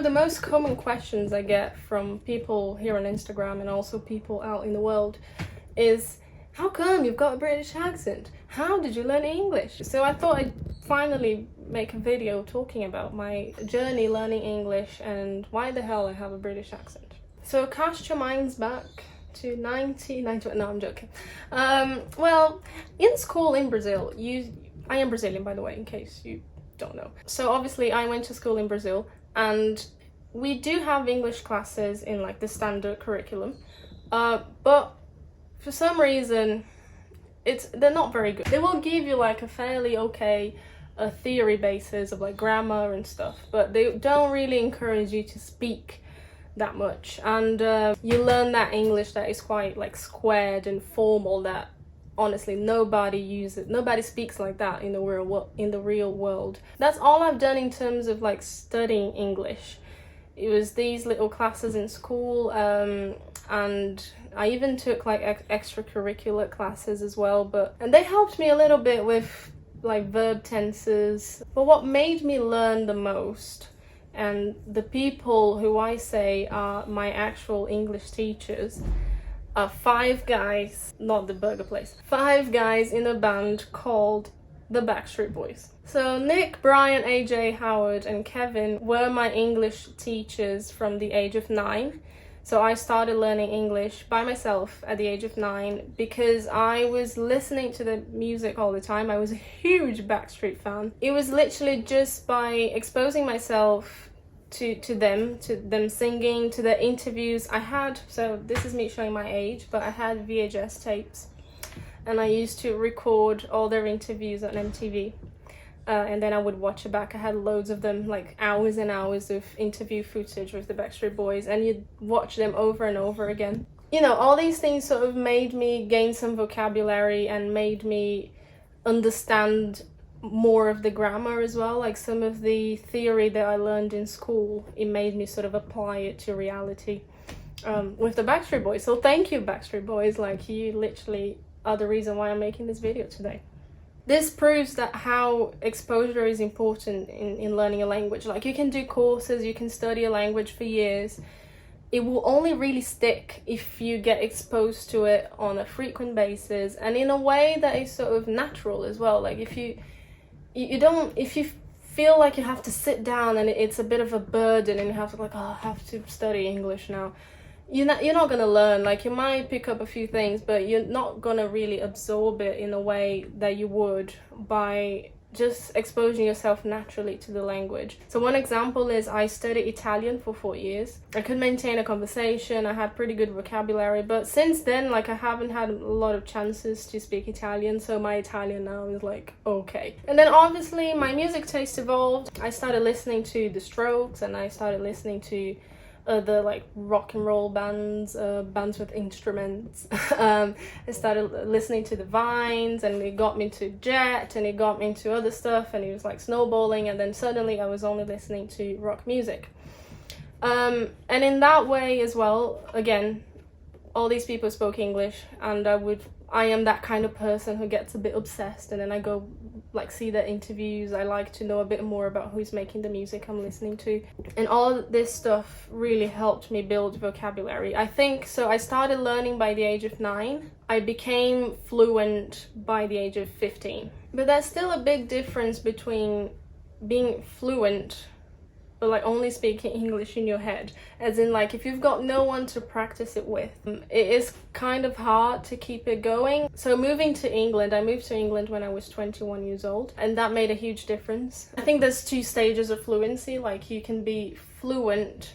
the most common questions I get from people here on Instagram and also people out in the world is, how come you've got a British accent? How did you learn English? So I thought I'd finally make a video talking about my journey learning English and why the hell I have a British accent. So cast your minds back to 90, no, I'm joking. Well, in school in Brazil, I am Brazilian, by the way, in case you don't know. So obviously I went to school in Brazil, and we do have English classes in like the standard curriculum, but for some reason they're not very good. They will give you like a fairly okay theory basis of like grammar and stuff, but they don't really encourage you to speak that much, and you learn that English that is quite like squared and formal that honestly nobody speaks like that in the real world. That's all I've done in terms of like studying English. It was these little classes in school, and I even took like extracurricular classes as well, and they helped me a little bit with like verb tenses. But what made me learn the most, and the people who I say are my actual English teachers, are 5 guys, not the burger place, 5 guys in a band called the Backstreet Boys. So Nick, Brian, AJ, Howard and Kevin were my English teachers from the age of 9. So I started learning English by myself at the age of 9 because I was listening to the music all the time. I was a huge Backstreet fan. It was literally just by exposing myself to them singing, to their interviews. So this is me showing my age, but I had VHS tapes and I used to record all their interviews on MTV, and then I would watch it back. I had loads of them, like hours and hours of interview footage with the Backstreet Boys, and you'd watch them over and over again. You know, all these things sort of made me gain some vocabulary and made me understand more of the grammar as well. Like some of the theory that I learned in school, it made me sort of apply it to reality with the Backstreet Boys. So thank you, Backstreet Boys, like you literally are the reason why I'm making this video today. This proves that how exposure is important in learning a language. Like you can do courses, you can study a language for years. It will only really stick if you get exposed to it on a frequent basis and in a way that is sort of natural as well. Like if you feel like you have to sit down and it's a bit of a burden and you have to like, oh, I have to study English now, you're not gonna learn. Like you might pick up a few things, but you're not gonna really absorb it in a way that you would by just exposing yourself naturally to the language. So one example is I studied Italian for 4 years. I could maintain a conversation, I had pretty good vocabulary, but since then, like I haven't had a lot of chances to speak Italian, so my Italian now is like okay. And then obviously my music taste evolved. I started listening to The Strokes, and I started listening to the like rock and roll bands with instruments. I started listening to the Vines, and it got me to Jet, and it got me into other stuff, and it was like snowballing, and then suddenly I was only listening to rock music. And in that way as well, again, all these people spoke English, and I am that kind of person who gets a bit obsessed, and then I go like see their interviews. I like to know a bit more about who's making the music I'm listening to, and all this stuff really helped me build vocabulary. I think so. I started learning by the age of 9. I became fluent by the age of 15. But there's still a big difference between being fluent but like only speaking English in your head, as in like if you've got no one to practice it with, it is kind of hard to keep it going. So moving to England, I moved to England when I was 21 years old, and that made a huge difference. I think there's 2 stages of fluency. Like you can be fluent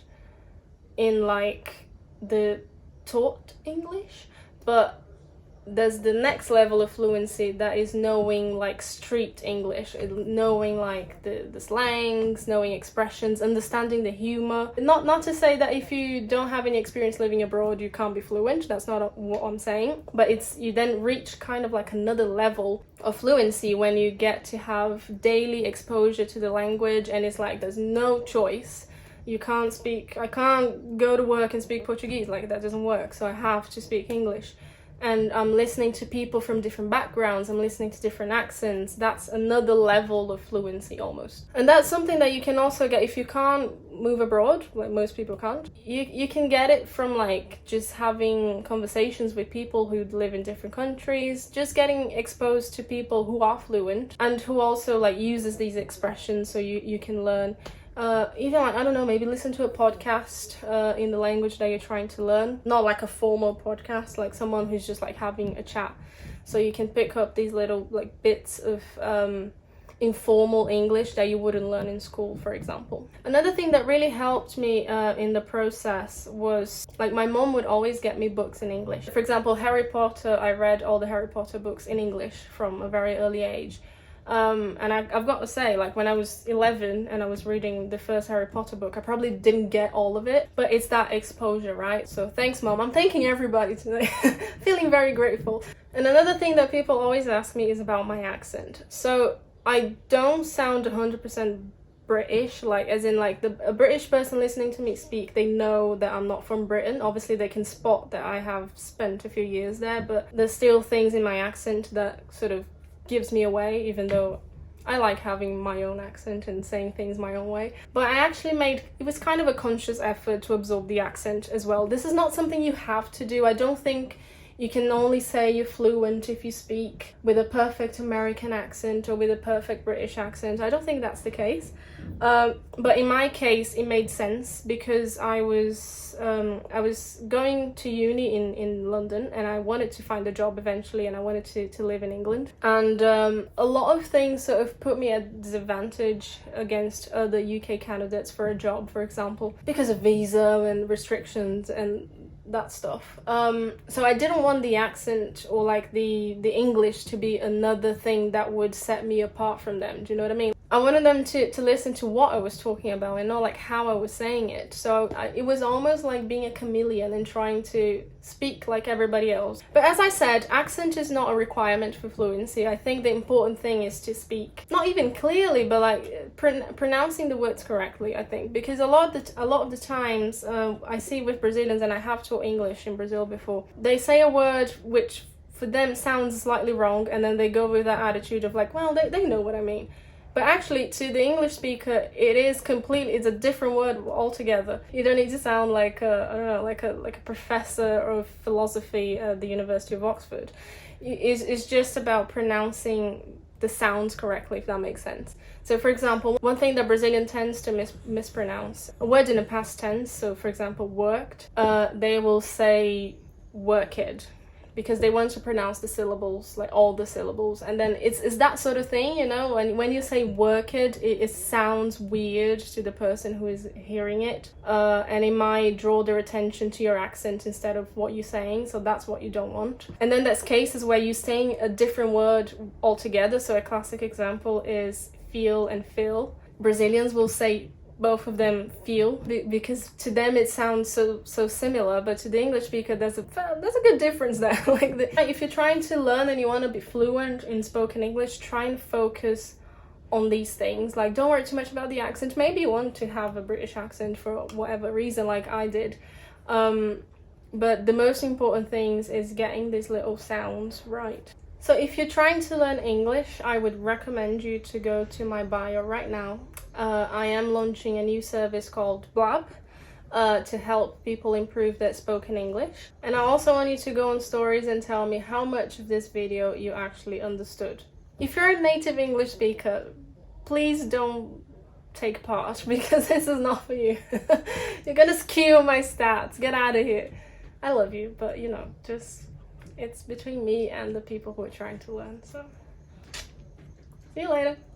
in like the taught English, but there's the next level of fluency that is knowing like street English, knowing like the slangs, knowing expressions, understanding the humor. Not to say that if you don't have any experience living abroad you can't be fluent, that's not what I'm saying, but you then reach kind of like another level of fluency when you get to have daily exposure to the language, and it's like there's no choice. I can't go to work and speak Portuguese, like that doesn't work, so I have to speak English. and I'm listening to people from different backgrounds, I'm listening to different accents, that's another level of fluency almost. And that's something that you can also get if you can't move abroad, like most people can't. You can get it from like just having conversations with people who live in different countries, just getting exposed to people who are fluent and who also like uses these expressions, so you can learn. Even like, I don't know, maybe listen to a podcast in the language that you're trying to learn, not like a formal podcast, like someone who's just like having a chat, so you can pick up these little like bits of informal English that you wouldn't learn in school, for example. Another thing that really helped me in the process was like my mom would always get me books in English. For example, Harry Potter, I read all the Harry Potter books in English from a very early age. And I've got to say, like when I was 11 and I was reading the first Harry Potter book, I probably didn't get all of it, but it's that exposure, right? So thanks, Mom. I'm thanking everybody today. Feeling very grateful. And another thing that people always ask me is about my accent. So I don't sound 100% British, like as in like a British person listening to me speak, they know that I'm not from Britain. Obviously they can spot that I have spent a few years there, but there's still things in my accent that sort of gives me away, even though I like having my own accent and saying things my own way. But I actually it was kind of a conscious effort to absorb the accent as well. This is not something you have to do. I don't think you can only say you're fluent if you speak with a perfect American accent or with a perfect British accent. I don't think that's the case. But in my case, it made sense because I was going to uni in London, and I wanted to find a job eventually, and I wanted to live in England. And a lot of things sort of put me at disadvantage against other UK candidates for a job, for example, because of visa and restrictions and that stuff. So I didn't want the accent or like the English to be another thing that would set me apart from them. Do you know what I mean? I wanted them to listen to what I was talking about and not like how I was saying it. So it was almost like being a chameleon and trying to speak like everybody else. But as I said, accent is not a requirement for fluency. I think the important thing is to speak, not even clearly, but like pronouncing the words correctly, I think. Because a lot of the times I see with Brazilians, and I have taught English in Brazil before, they say a word which for them sounds slightly wrong, and then they go with that attitude of like, well, they know what I mean. But actually, to the English speaker, it's a different word altogether. You don't need to sound like a professor of philosophy at the University of Oxford. It's just about pronouncing the sounds correctly, if that makes sense. So for example, one thing that Brazilian tends to mispronounce, a word in the past tense, so for example, worked, they will say worked, because they want to pronounce the syllables, like all the syllables. And then it's that sort of thing, you know, when you say worked, it sounds weird to the person who is hearing it, and it might draw their attention to your accent instead of what you're saying, so that's what you don't want. And then there's cases where you're saying a different word altogether. So a classic example is feel and fill. Brazilians will say both of them feel, because to them it sounds so similar, but to the English speaker there's a good difference there. If you're trying to learn and you want to be fluent in spoken English, try and focus on these things. Like, don't worry too much about the accent. Maybe you want to have a British accent for whatever reason, like I did, but the most important things is getting these little sounds right. So if you're trying to learn English, I would recommend you to go to my bio right now. I am launching a new service called Blab to help people improve their spoken English. And I also want you to go on stories and tell me how much of this video you actually understood. If you're a native English speaker, please don't take part, because this is not for you. You're gonna skew my stats. Get out of here. I love you, but you know, just it's between me and the people who are trying to learn. So see you later.